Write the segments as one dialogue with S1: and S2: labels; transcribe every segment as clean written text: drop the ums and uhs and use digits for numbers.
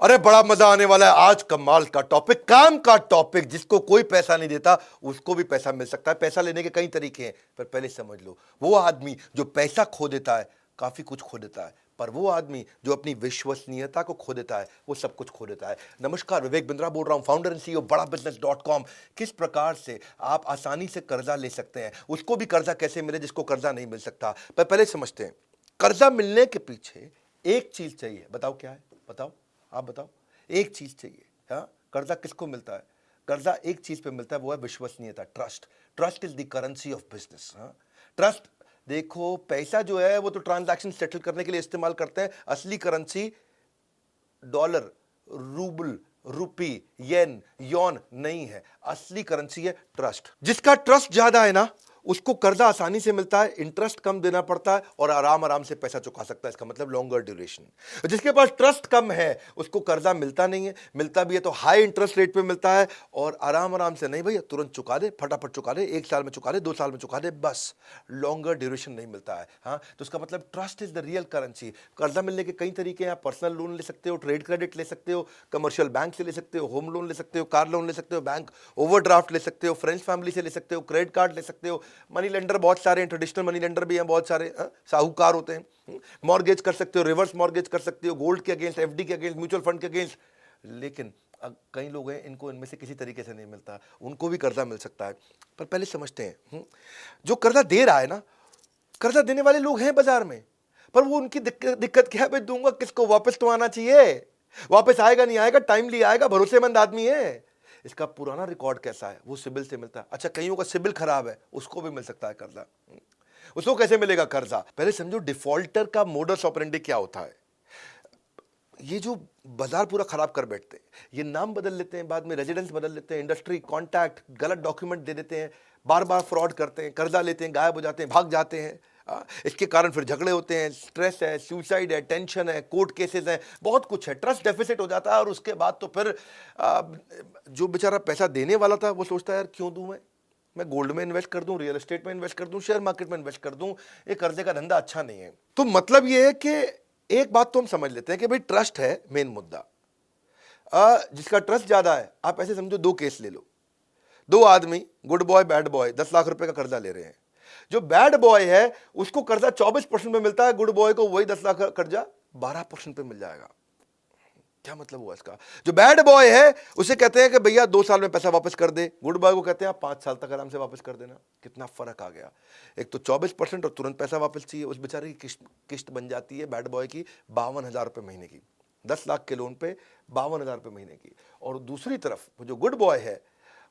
S1: अरे बड़ा मजा आने वाला है आज। कमाल का टॉपिक, काम का टॉपिक। जिसको कोई पैसा नहीं देता उसको भी पैसा मिल सकता है। पैसा लेने के कई तरीके हैं, पर पहले समझ लो, वो आदमी जो पैसा खो देता है काफी कुछ खो देता है, पर वो आदमी जो अपनी विश्वसनीयता को खो देता है वो सब कुछ खो देता है। नमस्कार, विवेक बिंद्रा बोल रहा हूं, फाउंडर एंड सीईओ बड़ा बिजनेस.com। किस प्रकार से आप आसानी से कर्जा ले सकते हैं, उसको भी कर्जा कैसे मिले जिसको कर्जा नहीं मिल सकता, पर पहले समझते हैं। कर्जा मिलने के पीछे एक चीज चाहिए, बताओ क्या है? बताओ, आप बताओ। एक चीज चाहिए। हाँ, कर्जा किसको मिलता है? कर्जा एक चीज पे मिलता है, वो है विश्वसनीयता, trust. Trust is the currency of business. Trust, देखो पैसा जो है वो तो ट्रांजैक्शन सेटल करने के लिए इस्तेमाल करते हैं। असली करेंसी डॉलर, रूबल, रुपी, येन, यौन नहीं है। असली करेंसी है ट्रस्ट। जिसका ट्रस्ट ज्यादा है ना, उसको कर्जा आसानी से मिलता है, इंटरेस्ट कम देना पड़ता है और आराम आराम से पैसा चुका सकता है। इसका मतलब लॉन्गर ड्यूरेशन। जिसके पास ट्रस्ट कम है उसको कर्जा मिलता नहीं है, मिलता भी है तो हाई इंटरेस्ट रेट पे मिलता है और आराम आराम से नहीं, भैया तुरंत चुका दे, फटाफट चुका दे, 1 साल में चुका दे, 2 साल में चुका दे, बस। लॉन्गर ड्यूरेशन नहीं मिलता है। हाँ, तो इसका मतलब trust is the real currency. कर्जा मिलने के कई तरीके हैं। आप पर्सनल लोन ले सकते हो, ट्रेड क्रेडिट ले सकते हो, कमर्शियल बैंक से ले सकते हो, होम लोन ले सकते हो, कार लोन ले सकते हो, बैंक ओवरड्राफ्ट ले सकते हो, फ्रेंड्स फैमिली से ले सकते हो, क्रेडिट कार्ड ले सकते हो। मनी लेंडर बहुत सारे हैं, ट्रेडिशनल मनी लेंडर भी हैं बहुत सारे, साहूकार होते हैं। मॉर्गेज कर सकते हो, रिवर्स मॉर्गेज कर सकते हो, गोल्ड के अगेंस्ट, एफडी के अगेंस्ट, म्यूचुअल फंड के अगेंस्ट। लेकिन कई लोग हैं इनको इनमें से किसी तरीके से नहीं मिलता, उनको भी कर्जा मिल सकता है। पर पहले समझते हैं, जो कर्जा दे रहा है ना, कर्जा देने वाले लोग हैं बाजार में, पर वो उनकी दिक्कत क्या है? भाई दूंगा किसको? वापस तो आना चाहिए। वापस आएगा नहीं आएगा, टाइमली आएगा, भरोसेमंद आदमी है। इसका पुराना रिकॉर्ड कैसा है, वो सिबिल से मिलता है। अच्छा, कईयों का सिबिल खराब है, उसको भी मिल सकता है कर्जा। उसको कैसे मिलेगा कर्जा? पहले समझो डिफॉल्टर का मोडस ऑपरेंडी क्या होता है। ये जो बाजार पूरा खराब कर बैठते हैं, ये नाम बदल लेते हैं, बाद में रेजिडेंस बदल लेते हैं, इंडस्ट्री, कॉन्टैक्ट, गलत डॉक्यूमेंट दे देते हैं, बार बार फ्रॉड करते हैं, कर्जा लेते हैं, गायब हो जाते हैं, भाग जाते हैं। इसके कारण फिर झगड़े होते हैं, स्ट्रेस है, सुसाइड है, टेंशन है, कोर्ट केसेस है, बहुत कुछ है। ट्रस्ट डेफिसिट हो जाता है और उसके बाद तो फिर जो बेचारा पैसा देने वाला था वो सोचता है यार क्यों दूं मैं गोल्ड में इन्वेस्ट कर दूं, रियल एस्टेट में इन्वेस्ट कर दूं, शेयर मार्केट में इन्वेस्ट कर दूं, ये कर्जे का धंधा अच्छा नहीं है। तो मतलब ये है कि एक बात तो हम समझ लेते हैं कि भाई ट्रस्ट है मेन मुद्दा। जिसका ट्रस्ट ज्यादा है, आप ऐसे समझो 2 केस ले लो। 2 आदमी, good boy bad boy, 10 lakh रुपए का कर्जा ले रहे हैं। जो बैड बॉय है उसको कर्जा 24% पे मिलता है, गुड बॉय को वही 10 लाख का कर्जा 12% पे मिल जाएगा। क्या मतलब हुआ इसका? जो बैड बॉय है उसे कहते हैं कि भैया 2 साल में पैसा वापस कर दे, गुड बॉय को कहते हैं आप 5 साल तक आराम से वापस कर देना। कितना फर्क आ गया। एक तो 24% और तुरंत पैसा वापस चाहिए। उस बेचारे की किस्त बन जाती है बैड बॉय की 52,000 रुपए महीने की, 10 लाख के लोन पे 52,000 रुपए महीने की। और दूसरी तरफ जो गुड बॉय है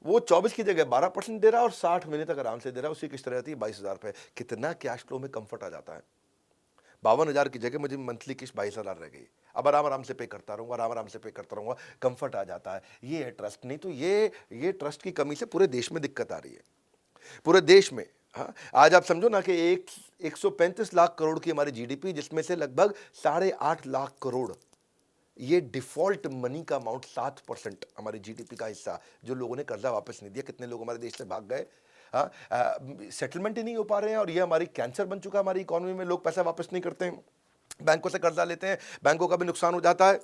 S1: वो 24 की जगह 12% दे रहा है और 60 महीने तक आराम से दे रहा है, उसकी किस्त रहती है 22,000 रुपए। कितना कैश फ्लो में कंफर्ट आ जाता है। 52,000 की जगह मुझे मंथली किस्त 22,000 रह गई। अब आराम आराम से पे करता रहूंगा, आराम आराम से पे करता रहूंगा, कंफर्ट आ जाता है। ये है ट्रस्ट। नहीं तो ये ट्रस्ट की कमी से पूरे देश में दिक्कत आ रही है, पूरे देश में। हाँ, आज आप समझो ना कि 135 लाख करोड़ की हमारी जीडीपी, जिसमें से लगभग 8.5 लाख करोड़ ये डिफॉल्ट मनी का अमाउंट, 7% हमारी जीडीपी का हिस्सा जो लोगों ने कर्जा वापस नहीं दिया। कितने लोग हमारे देश से भाग गए, सेटलमेंट ही नहीं हो पा रहे हैं और ये हमारी कैंसर बन चुका है हमारी इकोनॉमी में। लोग पैसा वापस नहीं करते हैं, बैंकों से कर्जा लेते हैं, बैंकों का भी नुकसान हो जाता है।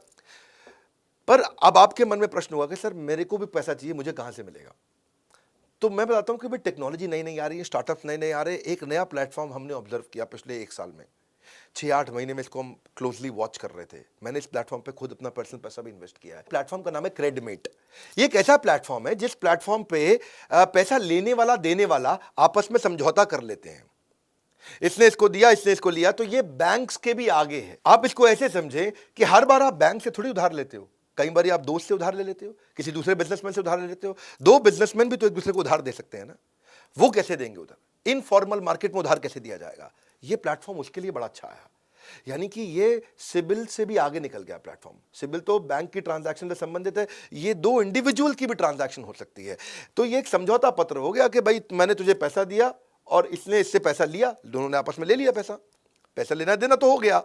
S1: पर अब आपके मन में प्रश्न होगा कि सर मेरे को भी पैसा चाहिए, मुझे कहां से मिलेगा? तो मैं बताता हूं कि भाई टेक्नोलॉजी नई नई आ रही है, स्टार्टअप्स नए नए आ रहे हैं। एक नया प्लेटफॉर्म हमने ऑब्जर्व किया पिछले 1 साल में, 6-8 महीने में इसको हम क्लोजली वॉच कर रहे थे। मैंने इस प्लेटफॉर्म पे खुद अपना पर्सनल पैसा भी इन्वेस्ट किया है। प्लेटफॉर्म का नाम है क्रेडमेट। ये एक ऐसा प्लेटफॉर्म है जिस प्लेटफॉर्म पे पैसा लेने वाला देने वाला आपस में समझौता कर लेते हैं। इसने इसको दिया, इसने इसको लिया, तो ये बैंक्स के भी आगे है। आप इसको ऐसे समझें कि हर बार आप बैंक से थोड़ी उधार लेते हो, कई बार आप दोस्त से उधार ले लेते हो, किसी दूसरे बिजनेसमैन से उधार ले लेते हो। 2 बिजनेसमैन भी तो एक दूसरे को उधार दे सकते हैं ना, वो कैसे देंगे उधार? इनफॉर्मल मार्केट में उधार कैसे दिया जाएगा? ये प्लेटफॉर्म उसके लिए बड़ा अच्छा है। यानी कि ये सिबिल से भी आगे निकल गया प्लेटफॉर्म। सिबिल तो बैंक की ट्रांजैक्शन से संबंधित है, ये 2 इंडिविजुअल की भी ट्रांजैक्शन हो सकती है। तो ये एक समझौता पत्र हो गया कि भाई मैंने तुझे पैसा दिया और इसने इससे पैसा लिया, दोनों ने आपस में ले लिया पैसा लेना देना तो हो गया।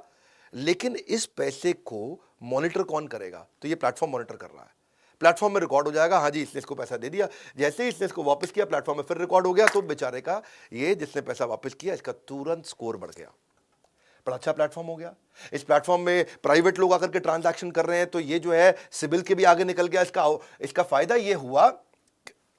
S1: लेकिन इस पैसे को मॉनिटर कौन करेगा? तो ये प्लेटफॉर्म मॉनिटर कर रहा है। प्लेटफॉर्म में रिकॉर्ड हो जाएगा, हाँ जी इसने इसको पैसा दे दिया। जैसे ही इसने इसको वापस किया, प्लेटफॉर्म में फिर रिकॉर्ड हो गया, तो बेचारे का, ये जिसने पैसा वापस किया, इसका तुरंत स्कोर बढ़ गया। बड़ा अच्छा प्लेटफॉर्म हो गया। इस प्लेटफॉर्म में प्राइवेट लोग आकर के ट्रांजैक्शन कर रहे हैं, तो ये जो है सिबिल के भी आगे निकल गया। इसका फायदा ये हुआ,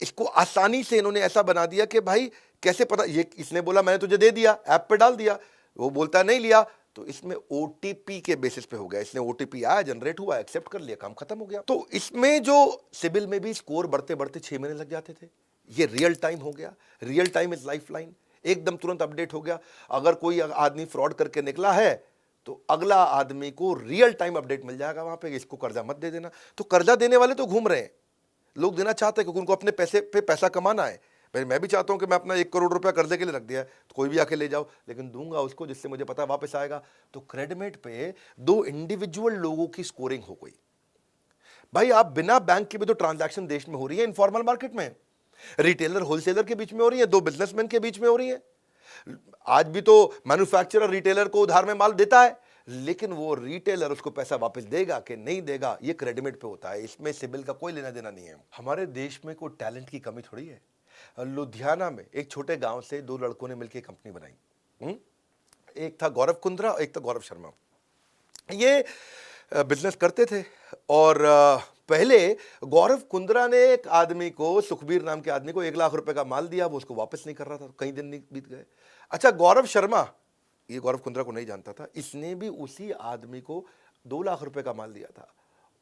S1: इसको आसानी से इन्होंने ऐसा बना दिया कि भाई कैसे पता, ये इसने बोला मैंने तुझे दे दिया, ऐप पे डाल दिया, वो बोलता नहीं लिया, तो इसमें ओटीपी के बेसिस पे हो गया। इसने ओटीपी आया, जनरेट हुआ, एक्सेप्ट कर लिया, काम खत्म हो गया। तो इसमें जो सिबिल में भी स्कोर बढ़ते बढ़ते 6 महीने लग जाते थे, ये रियल टाइम हो गया। Real time is life line, एकदम तुरंत अपडेट हो गया। अगर कोई आदमी फ्रॉड करके निकला है तो अगला आदमी को रियल टाइम अपडेट मिल जाएगा वहां पे, इसको कर्जा मत दे देना। तो कर्जा देने वाले तो घूम रहे हैं, लोग देना चाहते हैं क्योंकि उनको अपने पैसे पे पैसा कमाना है। मैं भी चाहता हूं कि मैं अपना 1 करोड़ रुपया कर्जे के लिए रख दिया है, तो कोई भी आके ले जाओ, लेकिन दूंगा उसको जिससे मुझे पता है वापस आएगा। तो क्रेडिमेट पे 2 इंडिविजुअल लोगों की स्कोरिंग हो गई। भाई आप बिना बैंक के भी तो ट्रांजैक्शन देश में हो रही है, इनफॉर्मल मार्केट में, रिटेलर होलसेलर के बीच में हो रही है, 2 बिजनेसमैन के बीच में हो रही है। आज भी तो मैन्युफैक्चरर रिटेलर को उधार में माल देता है, लेकिन वो रिटेलर उसको पैसा वापस देगा कि नहीं देगा, ये क्रेडिट पे होता है। इसमें सिबिल का कोई लेना देना नहीं है। हमारे देश में कोई टैलेंट की कमी थोड़ी है। लुधियाना में एक छोटे गांव से 2 लड़कों ने मिलकर कंपनी बनाई। एक था गौरव कुंद्रा, एक था गौरव शर्मा। ये बिजनेस करते थे, और पहले गौरव कुंद्रा ने एक आदमी को, सुखबीर नाम के आदमी को 1 लाख रुपए का माल दिया, वो उसको वापस नहीं कर रहा था, कई दिन नहीं बीत गए। अच्छा, गौरव शर्मा, ये गौरव कुंद्रा को नहीं जानता था, इसने भी उसी आदमी को 2 लाख रुपए का माल दिया था,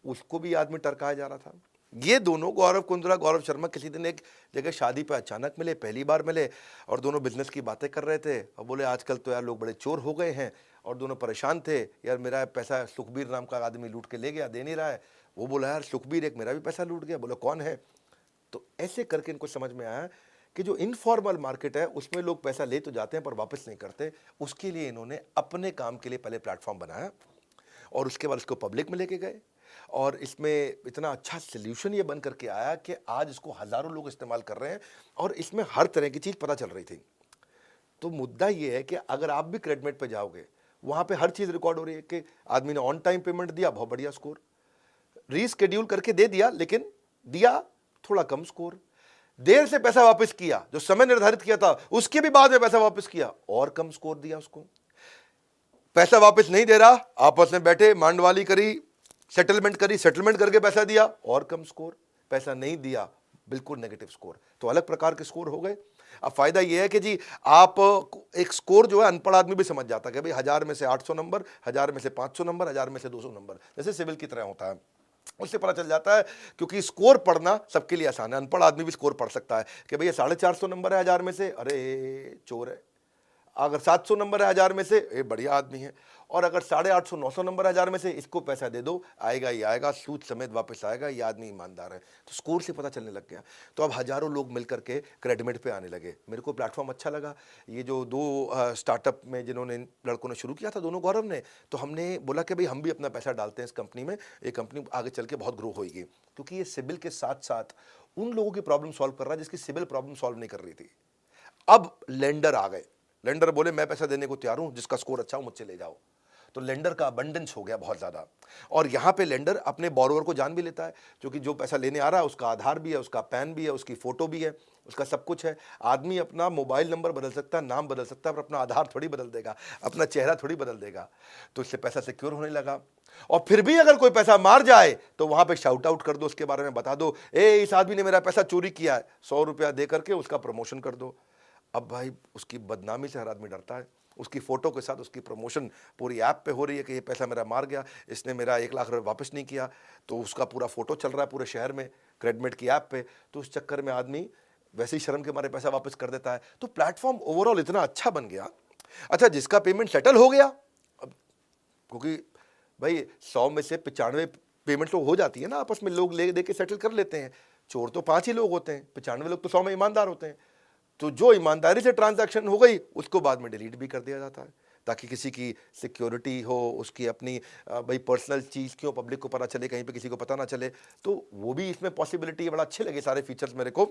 S1: उसको भी आदमी टरकाया जा रहा था। ये दोनों गौरव कुंद्रा, गौरव शर्मा किसी दिन एक जगह शादी पे अचानक मिले, पहली बार मिले, और दोनों बिजनेस की बातें कर रहे थे, और बोले आजकल तो यार लोग बड़े चोर हो गए हैं, और दोनों परेशान थे, यार मेरा पैसा सुखबीर नाम का आदमी लूट के ले गया, दे नहीं रहा है। वो बोला यार सुखबीर, एक मेरा भी पैसा लूट गया। बोला कौन है? तो ऐसे करके इनको समझ में आया कि जो इनफॉर्मल मार्केट है उसमें लोग पैसा ले तो जाते हैं पर वापस नहीं करते। उसके लिए इन्होंने अपने काम के लिए पहले प्लेटफॉर्म बनाया, और उसके बाद इसको पब्लिक में लेके गए, और इसमें इतना अच्छा सोल्यूशन ये बन करके आया कि आज इसको हज़ारों लोग इस्तेमाल कर रहे हैं, और इसमें हर तरह की चीज़ पता चल रही थी। तो मुद्दा ये है कि अगर आप भी क्रेडिट पे जाओगे, वहाँ पे हर चीज़ रिकॉर्ड हो रही है कि आदमी ने ऑन टाइम पेमेंट दिया, बहुत बढ़िया स्कोर, रीस्केड्यूल करके दे दिया, लेकिन दिया थोड़ा कम स्कोर, देर से पैसा वापस किया, जो समय निर्धारित किया था उसके भी बाद में पैसा वापस किया, और कम स्कोर दिया उसको। पैसा वापस नहीं दे रहा, आपस में बैठे मांडवाली करी, सेटलमेंट करी, सेटलमेंट करके पैसा दिया, और कम स्कोर, पैसा नहीं दिया, बिल्कुल नेगेटिव स्कोर। तो अलग प्रकार के स्कोर हो गए। अब फायदा यह है कि जी आप एक स्कोर जो है अनपढ़ आदमी भी समझ जाता है कि भाई 1000 में से 800 नंबर, 1000 में से 500 नंबर, 1000 में से 200 नंबर, जैसे सिविल की तरह होता है, उससे पता चल जाता है। क्योंकि स्कोर पढ़ना सबके लिए आसान है, अनपढ़ आदमी भी स्कोर पढ़ सकता है कि भैया 450 नंबर है 1000 में से, अरे चोर है। अगर 700 नंबर है 1000 में से, ये बढ़िया आदमी है। और अगर 850 900 नंबर है 1000 में से, इसको पैसा दे दो, आएगा ही आएगा, सूद समेत वापस आएगा, ये आदमी ईमानदार है। तो स्कोर से पता चलने लग गया। तो अब हजारों लोग मिल करके क्रेडिट पे आने लगे। मेरे को प्लेटफॉर्म अच्छा लगा। ये जो 2 स्टार्टअप में जिन्होंने लड़कों ने शुरू किया था, दोनों गौरव ने, तो हमने बोला कि भाई हम भी अपना पैसा डालते हैं इस कंपनी में, ये कंपनी आगे चल के बहुत ग्रो होगी, क्योंकि ये सिबिल के साथ साथ उन लोगों की प्रॉब्लम सॉल्व कर रहा है जिसकी सिबिल प्रॉब्लम सॉल्व नहीं कर रही थी। अब लेंडर आ गए, लेंडर बोले मैं पैसा देने को तैयार हूं, जिसका स्कोर अच्छा हो मुझसे ले जाओ। तो लेंडर का अबंडेंस हो गया बहुत ज़्यादा, और यहाँ पे लेंडर अपने बोरोवर को जान भी लेता है, क्योंकि जो पैसा लेने आ रहा है उसका आधार भी है, उसका पैन भी है, उसकी फ़ोटो भी है, उसका सब कुछ है। आदमी अपना मोबाइल नंबर बदल सकता है, नाम बदल सकता है, पर अपना आधार थोड़ी बदल देगा, अपना चेहरा थोड़ी बदल देगा। तो इससे पैसा सिक्योर होने लगा। और फिर भी अगर कोई पैसा मार जाए तो वहाँ पे शाउट आउट कर दो, उसके बारे में बता दो, इस आदमी ने मेरा पैसा चोरी किया है, 100 रुपया दे करके उसका प्रमोशन कर दो। अब भाई उसकी बदनामी से हर आदमी डरता है। उसकी फ़ोटो के साथ उसकी प्रमोशन पूरी ऐप पे हो रही है कि ये पैसा मेरा मार गया, इसने मेरा 1 लाख रुपये वापस नहीं किया, तो उसका पूरा फ़ोटो चल रहा है पूरे शहर में क्रेडिट की ऐप पे। तो उस चक्कर में आदमी वैसे ही शर्म के मारे पैसा वापस कर देता है। तो प्लेटफॉर्म ओवरऑल इतना अच्छा बन गया। अच्छा, जिसका पेमेंट सेटल हो गया, अब क्योंकि भाई 100 में से 95 पेमेंट तो हो जाती है ना, आपस में लोग ले दे के सेटल कर लेते हैं। चोर तो 5 ही लोग होते हैं, 95 लोग तो 100 में ईमानदार होते हैं। तो जो ईमानदारी से ट्रांजैक्शन हो गई उसको बाद में डिलीट भी कर दिया जाता है, ताकि किसी की सिक्योरिटी हो, उसकी अपनी भाई पर्सनल चीज़ क्यों पब्लिक को पता चले, कहीं पे किसी को पता ना चले। तो वो भी इसमें पॉसिबिलिटी है। बड़ा अच्छे लगे सारे फीचर्स मेरे को।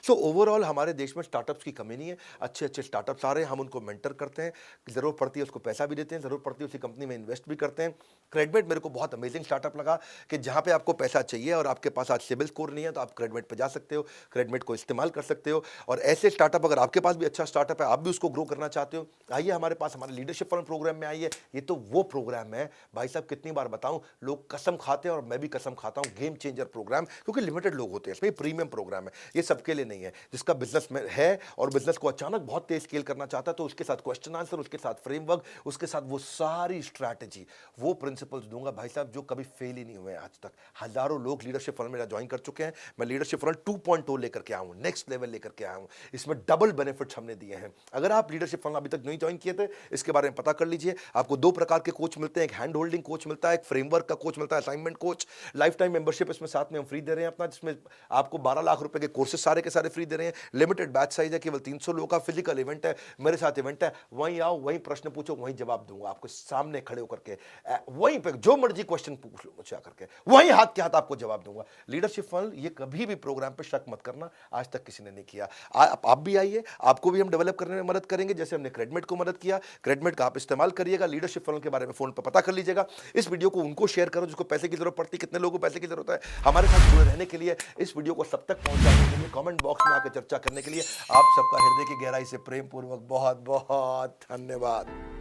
S1: सो ओवरऑल हमारे देश में स्टार्टअप्स की कमी नहीं है। अच्छे अच्छे स्टार्टअप्स आ रहे हैं, हम उनको मेंटर करते हैं, ज़रूरत पड़ती है उसको पैसा भी देते हैं, ज़रूरत पड़ती है उसी कंपनी में इन्वेस्ट भी करते हैं। क्रेडमेट मेरे को बहुत अमेजिंग स्टार्टअप लगा कि जहाँ पे आपको पैसा चाहिए और आपके पास आज सिबिल स्कोर नहीं है, तो आप क्रेडमेट पे जा सकते हो, क्रेडमेट को इस्तेमाल कर सकते हो। और ऐसे स्टार्टअप, अगर आपके पास भी अच्छा स्टार्टअप है, आप भी उसको ग्रो करना चाहते हो, आइए हमारे पास, हमारे लीडरशिप फंड प्रोग्राम में आइए। ये तो वो प्रोग्राम है भाई साहब, कितनी बार बताऊं, लोग कसम खाते हैं और मैं भी कसम खाता हूं, गेम चेंजर प्रोग्राम, क्योंकि लिमिटेड लोग होते हैं इसमें, प्रीमियम प्रोग्राम है, ये सबके लिए नहीं है। जिसका बिजनेस में है और बिजनेस को अचानक बहुत तेज स्केल करना चाहता है, तो उसके साथ क्वेश्चन आंसर, उसके साथ फ्रेमवर्क, उसके साथ वो सारी स्ट्रैटेजी, वो प्रिंसिपल्स दूंगा भाई साहब, जो कभी फेल ही नहीं हुए आज तक। हजारों लोग लीडरशिप फंड मेरा ज्वाइन कर चुके हैं। मैं लीडरशिप फंड 2.0 लेकर के आया हूं, नेक्स्ट लेवल लेकर के आया हूं। इसमें डबल बेनिफिट्स हमने दिए हैं। अगर आप लीडरशिप फंड अभी तक नहीं ज्वाइन किए थे, इसके बारे में पता कर लीजिए। आपको 2 प्रकार के कोच मिलते हैं, एक हैंड होल्डिंग कोच मिलता है, एक फ्रेमवर्क का कोच मिलता है, assignment coach. Life time membership इसमें साथ में हम फ्री दे रहे हैं अपना, जिसमें आपको 12 लाख रुपए के कोर्सेज सारे के सारे फ्री दे रहे हैं। लिमिटेड बैच साइज है, केवल 300 लोगों का फिजिकल इवेंट है, मेरे साथ इवेंट है। वहीं आओ, वहीं प्रश्न पूछो, वहीं जवाब दूंगा आपको सामने खड़े होकर के। वहीं पे जो मर्जी क्वेश्चन पूछ लो मुझसे आकर के, वहीं हाथ के हाथ आपको जवाब दूंगा। लीडरशिप फंड, ये कभी भी प्रोग्राम पे शक मत करना, आज तक किसी ने नहीं किया। आप भी आइए, आपको भी हम डेवलप करने में मदद करेंगे, जैसे हमने क्रेडमेट को मदद किया। क्रेडमेट का आप इस्तेमाल करिएगा, लीडरशिप फंड के बारे में फोन पर पता कर लीजिएगा। इस वीडियो को उनको शेयर करो जिसको पैसे की जरूरत पड़ती है। कितने लोगों को पैसे की जरूरत है, हमारे साथ जुड़े रहने के लिए, इस वीडियो को सब तक पहुंचाने के लिए, कमेंट बॉक्स में आकर चर्चा करने के लिए आप सबका हृदय की गहराई से प्रेम पूर्वक बहुत बहुत धन्यवाद।